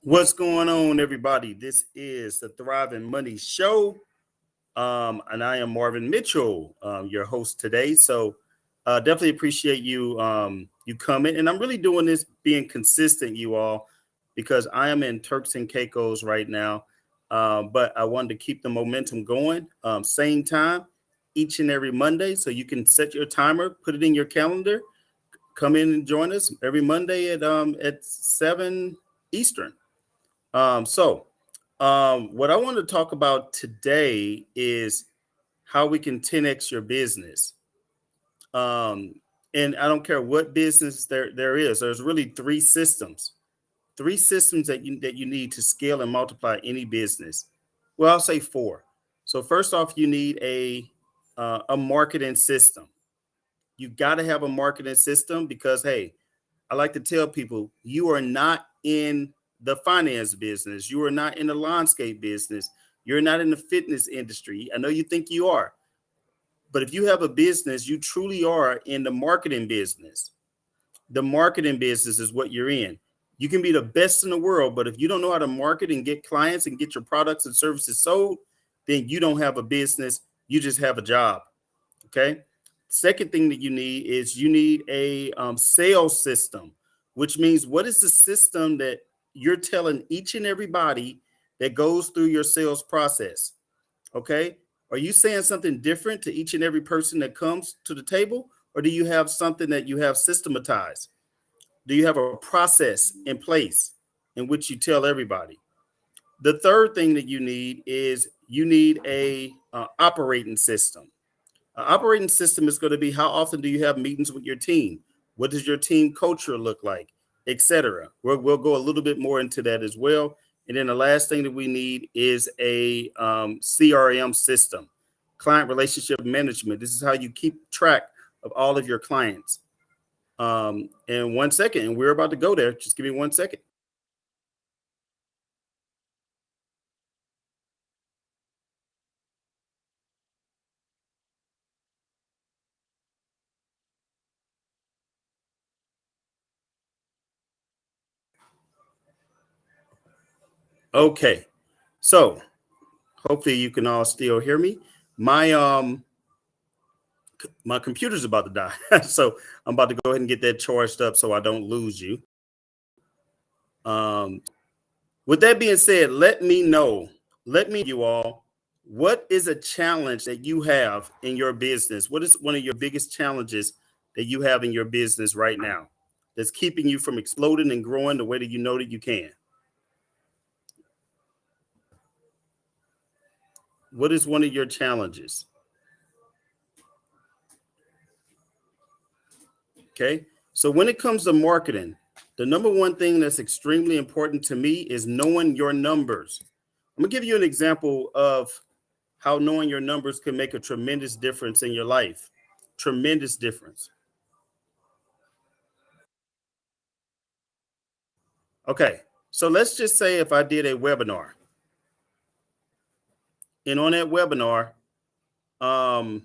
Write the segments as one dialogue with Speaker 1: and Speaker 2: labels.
Speaker 1: What's going on, everybody? This is the Thriving Money Show, and I am Marvin Mitchell, your host today. So, definitely appreciate you coming. And I'm really doing this being consistent, you all, because I am in Turks and Caicos right now. But I wanted to keep the momentum going. Same time each and every Monday, so you can set your timer, put it in your calendar, come in and join us every Monday at 7 Eastern. What I want to talk about today is how we can 10x your business. Um, and I don't care what business there is. There's really three systems that you need to scale and multiply any business. Well, I'll say four. So first off, you need a marketing system. You got to have a marketing system because hey, I like to tell people you are not in the finance business. You are not in the landscape business. You're not in the fitness industry. I know you think you are, but if you have a business, you truly are in the marketing business. The marketing business is what you're in. You can be the best in the world, but if you don't know how to market and get clients and get your products and services sold, then you don't have a business. You just have a job. Okay. Second thing that you need is you need a sales system, which means what is the system that you're telling each and everybody that goes through your sales process? Okay. Are you saying something different to each and every person that comes to the table? Or do you have something that you have systematized? Do you have a process in place in which you tell everybody? The third thing that you need is you need a operating system. An operating system is going to be how often do you have meetings with your team? What does your team culture look like, etc. We'll go a little bit more into that as well. And then the last thing that we need is a CRM system, client relationship management. This is how you keep track of all of your clients. In 1 second, and we're about to go there. Just give me 1 second. Okay, so hopefully you can all still hear me. My computer's about to die. So I'm about to go ahead and get that charged up so I don't lose you. Um, with that being said, let me you all, what is a challenge that you have in your business? What is one of your biggest challenges that you have in your business right now that's keeping you from exploding and growing the way that you know that you can? What is one of your challenges? Okay. So when it comes to marketing, the number one thing that's extremely important to me is knowing your numbers. I'm gonna give you an example of how knowing your numbers can make a tremendous difference in your life. Tremendous difference. Okay. So let's just say if I did a webinar, and on that webinar, um,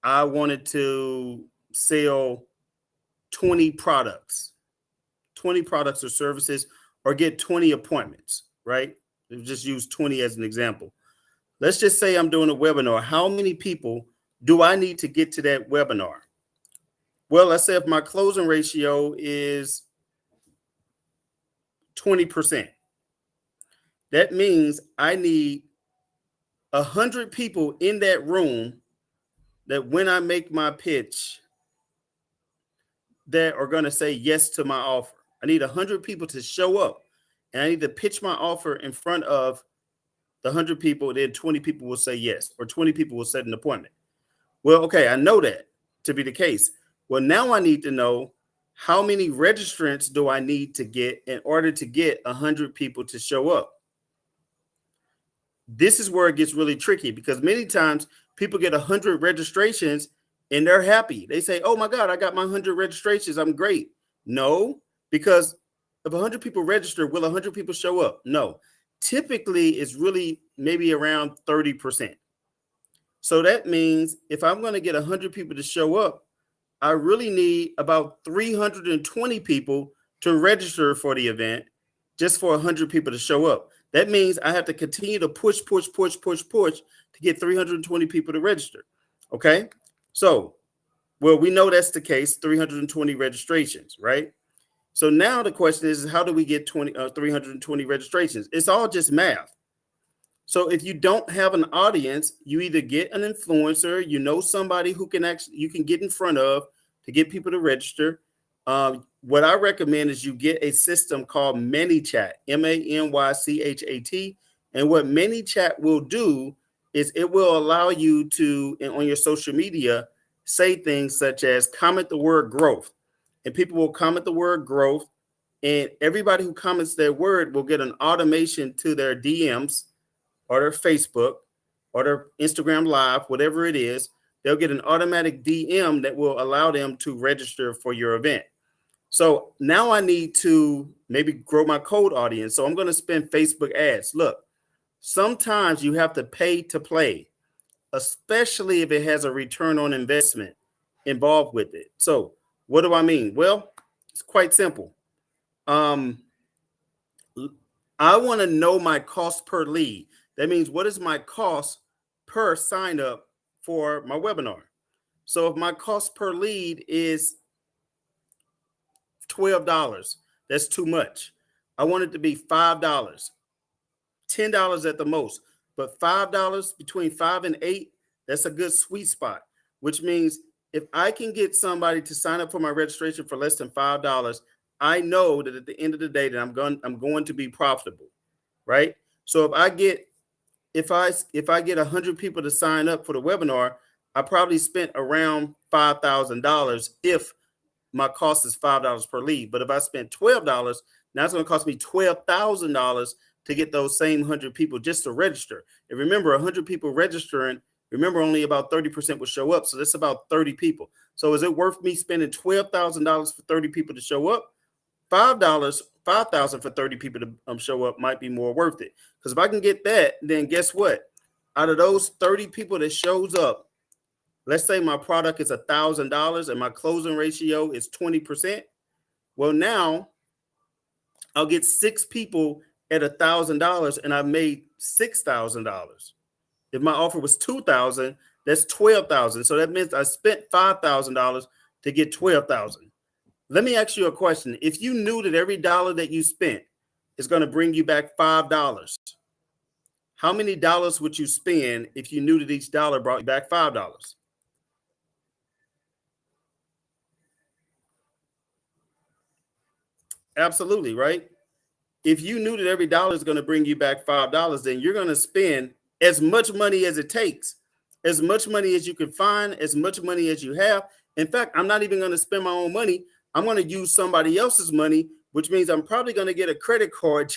Speaker 1: I wanted to sell 20 products, 20 products or services, or get 20 appointments, right? Just use 20 as an example. Let's just say I'm doing a webinar. How many people do I need to get to that webinar? Well, let's say if my closing ratio is 20%, that means I need 100 people in that room that when I make my pitch, that are going to say yes to my offer. I need 100 people to show up, and I need to pitch my offer in front of the 100 people. Then 20 people will say yes, or 20 people will set an appointment. Well, okay, I know that to be the case. Well, now I need to know how many registrants do I need to get in order to get 100 people to show up. This is where it gets really tricky because many times people get 100 registrations and they're happy. They say, oh my God, I got my 100 registrations. I'm great. No, because if 100 people register, will 100 people show up? No. Typically, it's really maybe around 30%. So that means if I'm going to get 100 people to show up, I really need about 320 people to register for the event just for 100 people to show up. That means I have to continue to push to get 320 people to register. Okay. So, well, we know that's the case, 320 registrations, right? So now the question is how do we get 320 registrations? It's all just math. So if you don't have an audience, you either get an influencer, somebody who can actually you can get in front of to get people to register. What I recommend is you get a system called ManyChat, ManyChat. And what ManyChat will do is it will allow you to, on your social media, say things such as comment the word growth. And people will comment the word growth. And everybody who comments their word will get an automation to their DMs or their Facebook or their Instagram Live, whatever it is. They'll get an automatic DM that will allow them to register for your event. So now I need to maybe grow my cold audience. So I'm going to spend Facebook ads. Look, sometimes you have to pay to play, especially if it has a return on investment involved with it. So what do I mean? Well, it's quite simple. I want to know my cost per lead. That means what is my cost per sign up for my webinar? So if my cost per lead is $12, that's too much. I want it to be $5, $10 at the most, but $5, between 5 and 8, that's a good sweet spot, which means if I can get somebody to sign up for my registration for less than $5, I know that at the end of the day that I'm going to be profitable, right? So if I get 100 people to sign up for the webinar, I probably spent around $5,000 if my cost is $5 per lead. But if I spent $12, now it's going to cost me $12,000 to get those same 100 people just to register. And remember, 100 people registering, remember only about 30% will show up. So that's about 30 people. So is it worth me spending $12,000 for 30 people to show up? $5,000 for 30 people to show up might be more worth it. Because if I can get that, then guess what? Out of those 30 people that shows up, let's say my product is $1,000 and my closing ratio is 20%. Well, now I'll get 6 people at $1,000 and I made $6,000. If my offer was $2,000, that's $12,000. So that means I spent $5,000 to get $12,000. Let me ask you a question. If you knew that every dollar that you spent is going to bring you back $5, how many dollars would you spend if you knew that each dollar brought you back $5? Absolutely, right? If you knew that every dollar is going to bring you back $5, then you're going to spend as much money as it takes, as much money as you can find, as much money as you have. In fact, I'm not even going to spend my own money. I'm going to use somebody else's money, which means I'm probably going to get a credit card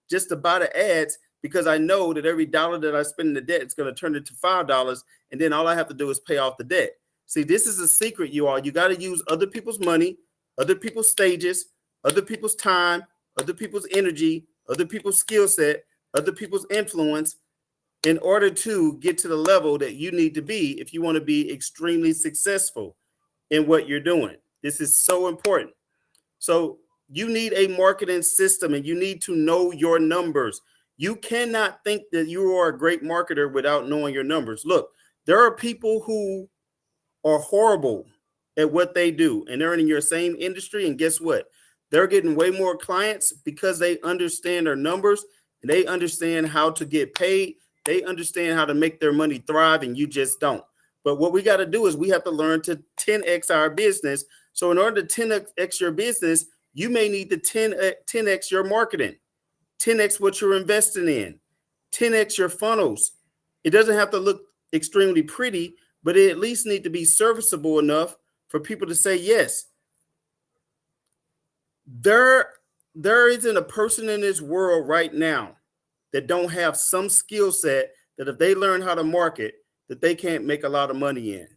Speaker 1: just to buy the ads, because I know that every dollar that I spend in the debt is going to turn into $5, and then all I have to do is pay off the debt. See, this is a secret, you all. You got to use other people's money, other people's stages, other people's time, other people's energy, other people's skill set, other people's influence in order to get to the level that you need to be if you want to be extremely successful in what you're doing. This is so important. So you need a marketing system and you need to know your numbers. You cannot think that you are a great marketer without knowing your numbers. Look, there are people who are horrible at what they do and they're in your same industry. And guess what? They're getting way more clients because they understand their numbers and they understand how to get paid. They understand how to make their money thrive, and you just don't. But what we got to do is we have to learn to 10x our business. So in order to 10x your business, you may need to 10x your marketing, 10x what you're investing in, 10x your funnels. It doesn't have to look extremely pretty, but it at least need to be serviceable enough for people to say yes. There isn't a person in this world right now that don't have some skill set that if they learn how to market, that they can't make a lot of money in.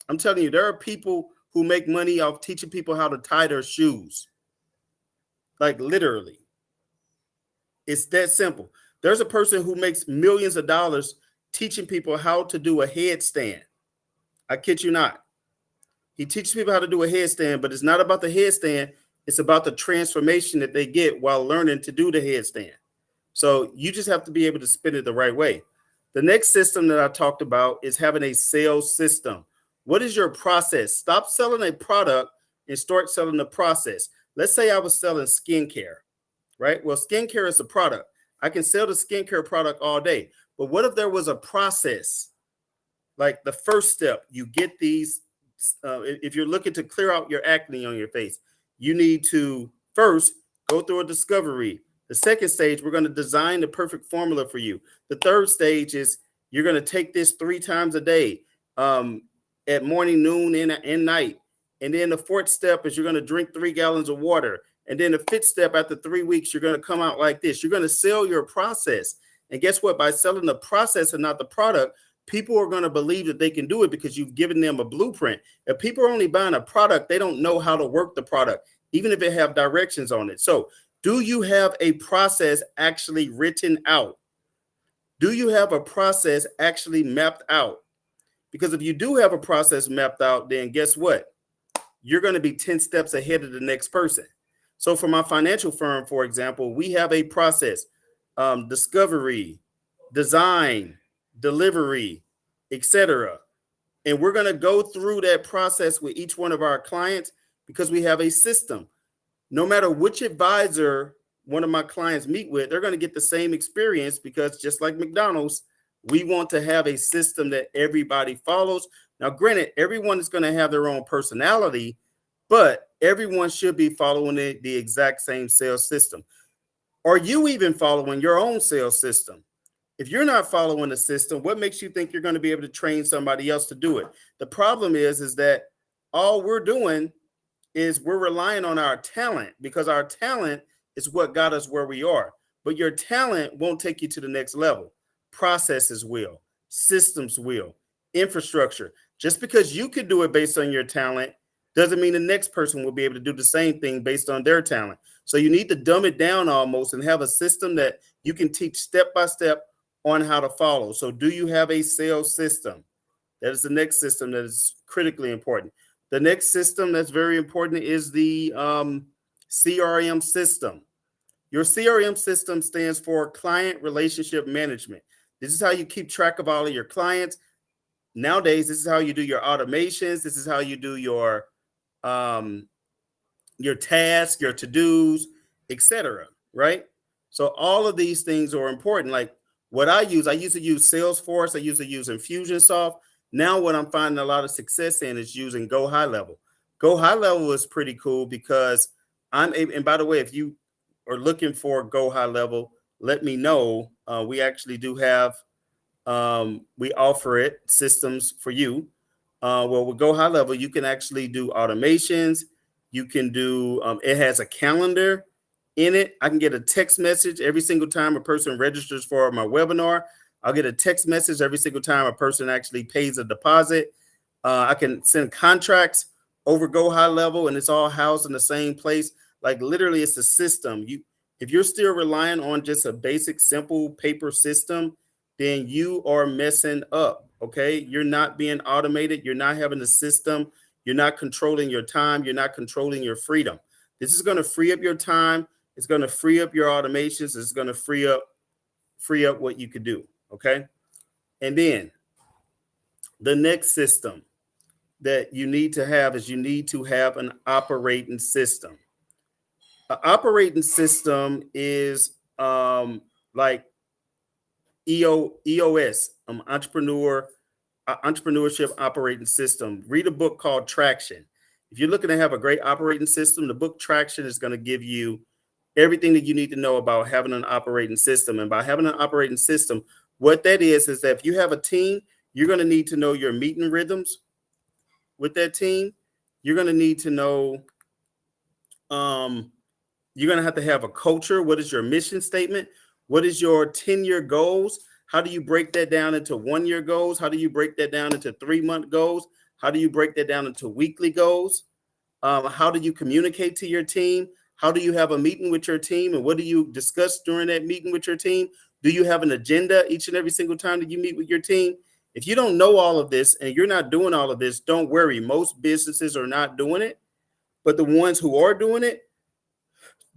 Speaker 1: I'm telling you, there are people who make money off teaching people how to tie their shoes. Like literally. It's that simple. There's a person who makes millions of dollars teaching people how to do a headstand. I kid you not. He teaches people how to do a headstand, but it's not about the headstand. It's about the transformation that they get while learning to do the headstand. So you just have to be able to spin it the right way. The next system that I talked about is having a sales system. What is your process? Stop selling a product and start selling the process. Let's say I was selling skincare, right? Well, skincare is a product. I can sell the skincare product all day. But what if there was a process? Like the first step, you get these. If you're looking to clear out your acne on your face, you need to first go through a discovery. The second stage, we're going to design the perfect formula for you. The third stage is you're going to take this 3 times a day, at morning, noon, and night. And then the fourth step is you're going to drink 3 gallons of water. And then the fifth step, after 3 weeks, you're going to come out like this. You're going to sell your process. And guess what? By selling the process and not the product, people are going to believe that they can do it because you've given them a blueprint. If people are only buying a product, they don't know how to work the product, even if it have directions on it. So do you have a process actually written out? Do you have a process actually mapped out? Because if you do have a process mapped out, then guess what? You're going to be 10 steps ahead of the next person. So for my financial firm, for example, we have a process, discovery, design, delivery, etc. And we're going to go through that process with each one of our clients because we have a system. No matter which advisor one of my clients meet with, they're going to get the same experience because just like McDonald's, we want to have a system that everybody follows. Now, granted, everyone is going to have their own personality, but everyone should be following the exact same sales system. Are you even following your own sales system? If you're not following the system, what makes you think you're going to be able to train somebody else to do it? The problem is that all we're doing is we're relying on our talent because our talent is what got us where we are. But your talent won't take you to the next level. Processes will, systems will, infrastructure. Just because you could do it based on your talent doesn't mean the next person will be able to do the same thing based on their talent. So you need to dumb it down almost and have a system that you can teach step by step on how to follow. So do you have a sales system? That is the next system that is critically important. The next system that's very important is the CRM system. Your CRM system stands for Client Relationship Management. This is how you keep track of all of your clients. Nowadays, this is how you do your automations. This is how you do your tasks, your to-dos, etc. Right? So all of these things are important. Like what I used to use Salesforce. I used to use Infusionsoft. Now what I'm finding a lot of success in is using Go High Level. Go High Level is pretty cool because and by the way, if you are looking for Go High Level, let me know. We actually do have, we offer it systems for you. Well, with Go High Level, you can actually do automations. You can do, it has a calendar in it. I can get a text message every single time a person registers for my webinar. I'll get a text message every single time a person actually pays a deposit. I can send contracts over Go High Level, and it's all housed in the same place. Like literally, it's a system. If you're still relying on just a basic, simple paper system, then you are messing up. Okay, you're not being automated. You're not having a system. You're not controlling your time. You're not controlling your freedom. This is going to free up your time. It's going to free up your automations. It's going to free up what you could do. Okay. And then the next system that you need to have is you need to have an operating system. An operating system is like EOS, entrepreneurship operating system. Read a book called Traction. If you're looking to have a great operating system, the book Traction is going to give you everything that you need to know about having an operating system. And by having an operating system, what that is that if you have a team, you're going to need to know your meeting rhythms with that team. You're going to need to know, you're going to have a culture. What is your mission statement? What is your 10-year goals? How do you break that down into 1-year goals? How do you break that down into 3-month goals? How do you break that down into weekly goals? How do you communicate to your team? How do you have a meeting with your team? And what do you discuss during that meeting with your team? Do you have an agenda each and every single time that you meet with your team? If you don't know all of this and you're not doing all of this, don't worry. Most businesses are not doing it. But the ones who are doing it,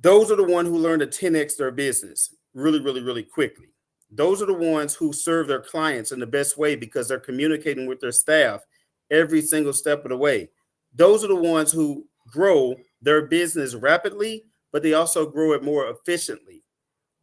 Speaker 1: Those are the ones who learn to 10x their business really, really, really quickly. Those are the ones who serve their clients in the best way because they're communicating with their staff every single step of the way. Those are the ones who grow their business rapidly, but they also grow it more efficiently.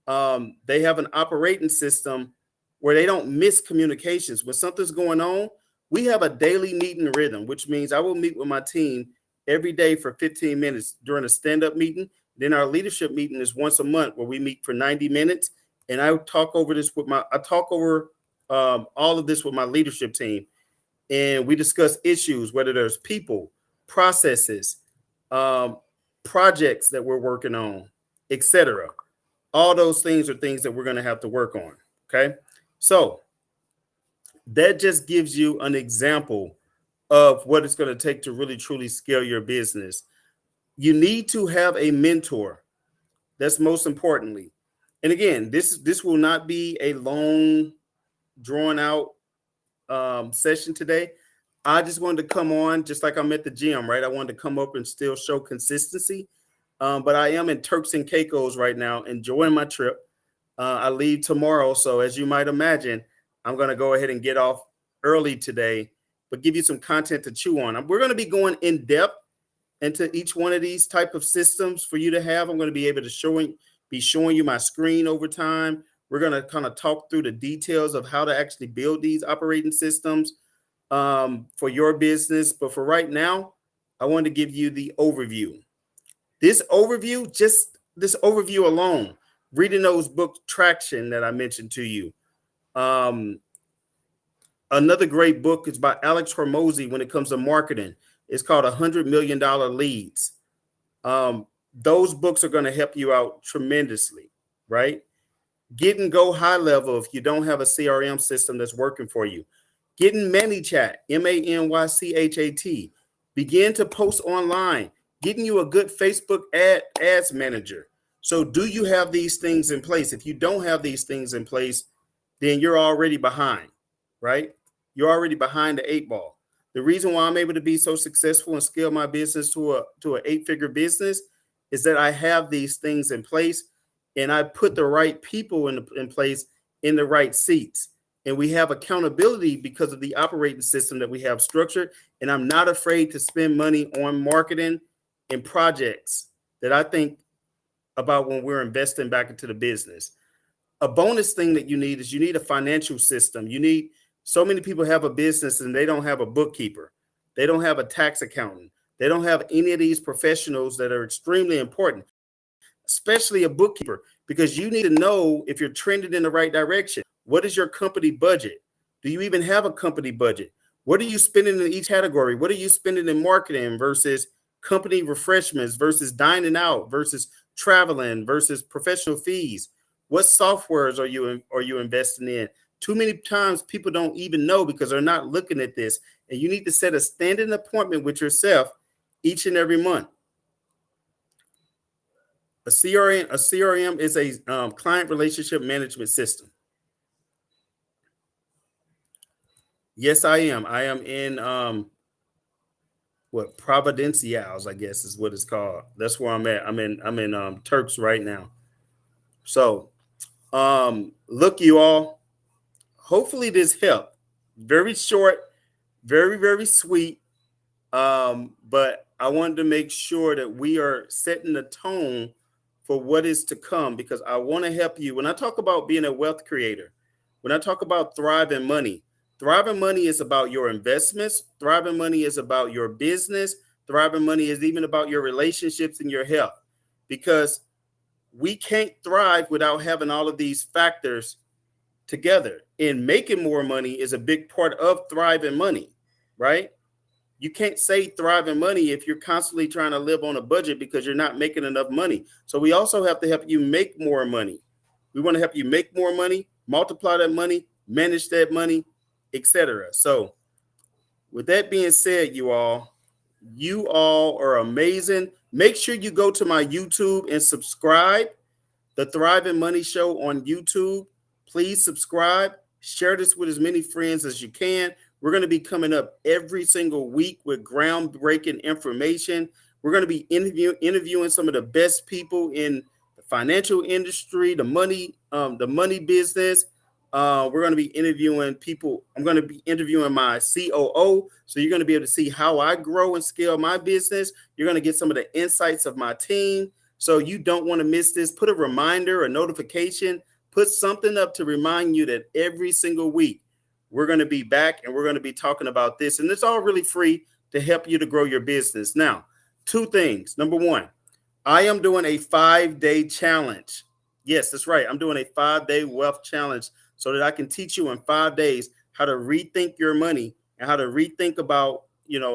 Speaker 1: They have an operating system where they don't miss communications. When something's going on, we have a daily meeting rhythm, which means I will meet with my team every day for 15 minutes during a stand-up meeting. Then our leadership meeting is once a month where we meet for 90 minutes. And I talk over all of this with my leadership team. And we discuss issues, whether there's people, processes, um, projects that we're working on, etc. All those things are things that we're going to have to work on. Okay. So that just gives you an example of what it's going to take to really truly scale your business. You need to have a mentor. That's most importantly. And again, this will not be a long, drawn out session today. I just wanted to come on, just like I'm at the gym, right? I wanted to come up and still show consistency. But I am in Turks and Caicos right now, enjoying my trip. I leave tomorrow. So as you might imagine, I'm going to go ahead and get off early today, but give you some content to chew on. We're going to be going in depth into each one of these type of systems for you to have. I'm going to be able to be showing you my screen over time. We're going to kind of talk through the details of how to actually build these operating systems for your business. But for right now, I want to give you the overview. This overview alone, reading those books, Traction, that I mentioned to you. Another great book is by Alex Hormozy when it comes to marketing. It's called $100 Million Leads. Those books are going to help you out tremendously, right? Get and go high level if you don't have a CRM system that's working for you. Getting ManyChat, ManyChat. Begin to post online. Getting you a good Facebook ads manager. So do you have these things in place? If you don't have these things in place, then you're already behind, right? You're already behind the 8 ball. The reason why I'm able to be so successful and scale my business to an 8-figure business is that I have these things in place and I put the right people in place in the right seats. And we have accountability because of the operating system that we have structured. And I'm not afraid to spend money on marketing and projects that I think about when we're investing back into the business. A bonus thing that you need is you need a financial system. So many people have a business and they don't have a bookkeeper. They don't have a tax accountant. They don't have any of these professionals that are extremely important, especially a bookkeeper, because you need to know if you're trending in the right direction. What is your company budget? Do you even have a company budget? What are you spending in each category? What are you spending in marketing versus company refreshments versus dining out versus traveling versus professional fees? What softwares are you investing in? Too many times people don't even know because they're not looking at this. And you need to set a standing appointment with yourself each and every month. A CRM is a client relationship management system. Yes, I am. I am in Providenciales, I guess is what it's called. That's where I'm at. I'm in Turks right now. So look, you all. Hopefully this helped. Very short, very, very sweet. But I wanted to make sure that we are setting the tone for what is to come because I want to help you. When I talk about being a wealth creator, when I talk about thriving money is about your investments. Thriving money is about your business. Thriving money is even about your relationships and your health because we can't thrive without having all of these factors together. And making more money is a big part of thriving money, right? You can't say thriving money if you're constantly trying to live on a budget because you're not making enough money. So we also have to help you make more money. We want to help you make more money, multiply that money, manage that money, etc. So with that being said, you all are amazing. Make sure you go to my YouTube and subscribe. The Thriving Money Show on YouTube. Please subscribe. Share this with as many friends as you can. We're going to be coming up every single week with groundbreaking information. We're going to be interviewing some of the best people in the financial industry, the money business. We're going to be interviewing people. I'm going to be interviewing my COO. So you're going to be able to see how I grow and scale my business. You're going to get some of the insights of my team. So you don't want to miss this. Put a reminder, a notification, put something up to remind you that every single week we're going to be back and we're going to be talking about this. And it's all really free to help you to grow your business. Now, two things. Number one, I am doing a 5-day challenge. Yes, that's right. I'm doing a 5-day wealth challenge so that I can teach you in 5 days how to rethink your money and how to rethink about,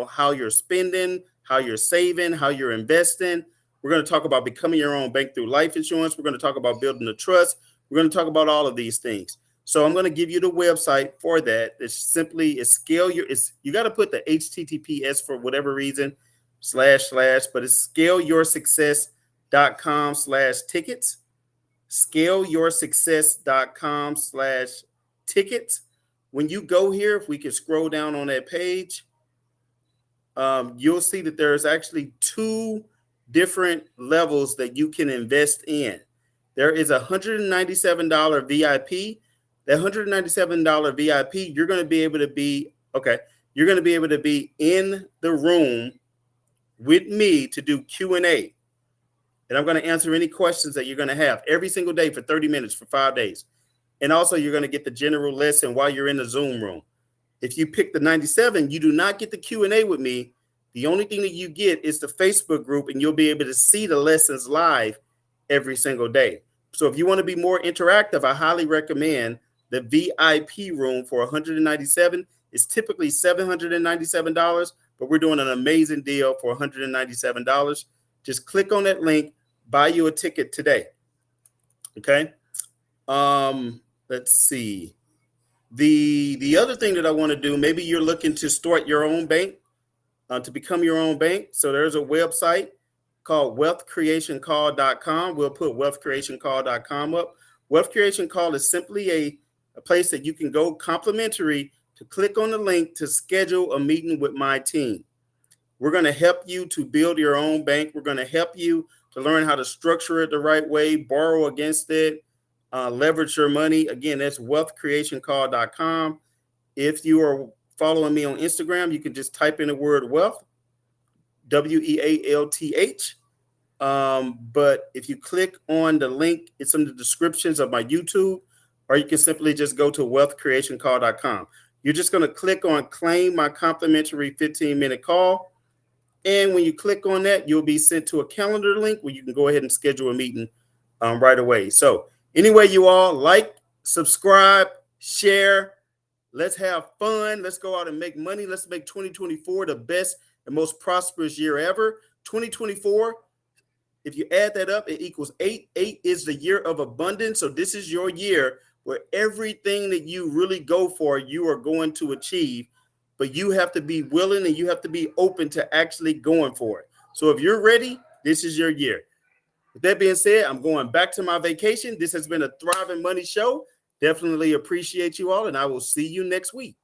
Speaker 1: how you're spending, how you're saving, how you're investing. We're going to talk about becoming your own bank through life insurance. We're going to talk about building a trust. We're going to talk about all of these things. So I'm going to give you the website for that. It's simply you got to put the HTTPS for whatever reason / but it's scaleyoursuccess.com/tickets. scaleyoursuccess.com/tickets. When you go here, if we can scroll down on that page, you'll see that there's actually 2 different levels that you can invest in. There is a $197 VIP. That $197 VIP, you're going to be able to be in the room with me to do Q&A. And I'm going to answer any questions that you're going to have every single day for 30 minutes for 5 days. And also you're going to get the general lesson while you're in the Zoom room. If you pick the 97, you do not get the Q&A with me. The only thing that you get is the Facebook group, and you'll be able to see the lessons live every single day. So if you want to be more interactive, I highly recommend the VIP room for $197. It's typically $797, but we're doing an amazing deal for $197. Just click on that link, buy you a ticket today. Okay. Let's see. The other thing that I want to do, maybe you're looking to start your own bank, to become your own bank. So there's a website called wealthcreationcall.com. We'll put wealthcreationcall.com up. Wealth Creation Call is simply a place that you can go complimentary to click on the link to schedule a meeting with my team. We're going to help you to build your own bank. We're going to help you to learn how to structure it the right way, borrow against it, leverage your money. Again, that's wealthcreationcall.com. If you are following me on Instagram, you can just type in the word wealth, WEALTH. But if you click on the link, it's in the descriptions of my YouTube, or you can simply just go to wealthcreationcall.com. You're just going to click on claim my complimentary 15-minute call. And when you click on that, you'll be sent to a calendar link where you can go ahead and schedule a meeting right away. So anyway, you all like, subscribe, share. Let's have fun. Let's go out and make money. Let's make 2024 the best and most prosperous year ever. 2024, if you add that up, it equals 8. 8 is the year of abundance. So this is your year where everything that you really go for, you are going to achieve. But you have to be willing and you have to be open to actually going for it. So if you're ready, this is your year. With that being said, I'm going back to my vacation. This has been a Thriving Money Show. Definitely appreciate you all, and I will see you next week.